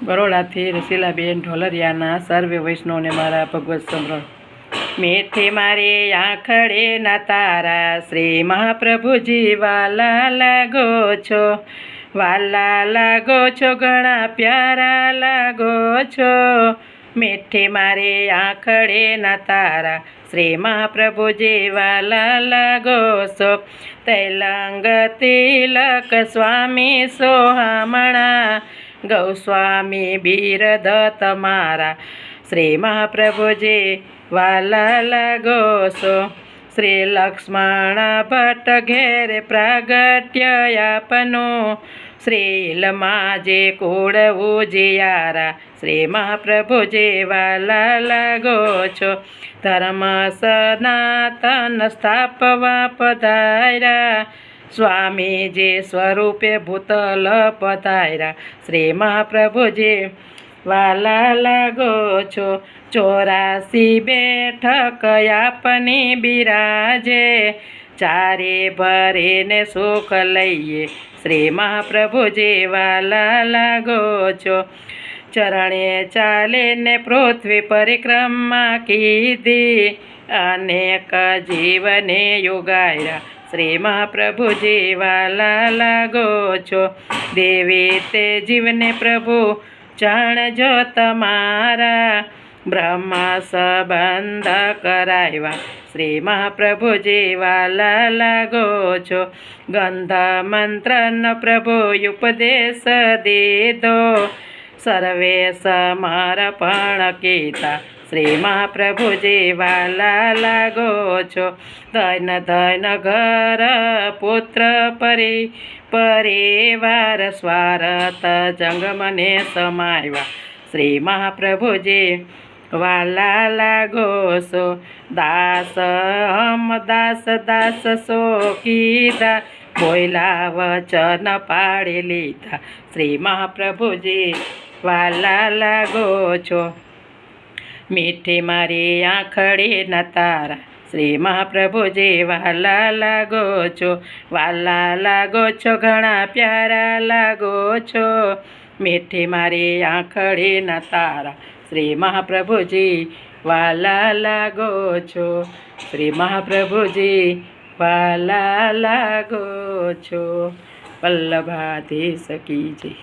બરોડાથી રસીલાબેન ઢોલરિયાના સર્વે વૈષ્ણવને મારા ભગવત સમરણ. મીઠી મારી આંખડે ના તારા શ્રી મહાપ્રભુજી વાલા લાગો છો, વાલા લાગો છો, ઘણા પ્યારા લાગો છો. મીઠી મારી આંખડે ના તારા શ્રી મહાપ્રભુજી વાલા લાગો છો. તૈલંગ તિલક સ્વામી સોહામણા ગૌસ્વામી બિરદ તમારા શ્રી મહાપ્રભુજી વાલા લાગો છો. શ્રી લક્ષ્મણ ભટ્ટ ઘેરે પ્રાગટ્ય આપનું શ્રીલમાજે કુળ ઉજિયારા શ્રી મહાપ્રભુજી વાલા લાગો છો. ધર્મ સનાતન સ્થાપવા પધાર્યા સ્વામીજી સ્વરૂપે ભૂતલ પધાર્યા શ્રી મહાપ્રભુજી વાલા લાગો છો. 84 બેઠક આપની બિરાજે ચારે ભરીને સુખ લઈએ શ્રી મહાપ્રભુજી વાલા લાગો છો. ચરણે ચાલીને પૃથ્વી પરિક્રમા કીધી અનેક જીવને યુગાયા શ્રી મહાપ્રભુજી વાલા લાગો છો. દેવી તે જીવને પ્રભુ જાણજો તમારા બ્રહ્મા સંબંધ કરાવ્યા શ્રી મહાપ્રભુજી વાલા લાગો છો. ગંધ મંત્રનો પ્રભુ ઉપદેશ દીધો સર્વે સમર્પણ કીધા શ્રી મહાપ્રભુજી વાલા લાગો છો. ધન ધન ઘર પુત્ર પરિવાર સ્વાર્થ જંગમને સમાવ્યા શ્રી મહાપ્રભુજી વાલા લાગો છો. દાસ હમ દાસ દાસ સો કીધા બોયલા વચન પાડી લીધા શ્રી મહાપ્રભુજી વાલા લાગો છો. મીઠી મારી આંખડી ના તારા શ્રી મહાપ્રભુજી વાલા લાગો છો, વાલા લાગો છો, ઘણા પ્યારા લાગો છો. મીઠી મારી આંખડી ના તારા શ્રી મહાપ્રભુજી વાલા લાગો છો, શ્રી મહાપ્રભુજી વાલા લાગો છો. વલ્લભાધીશ કી જય.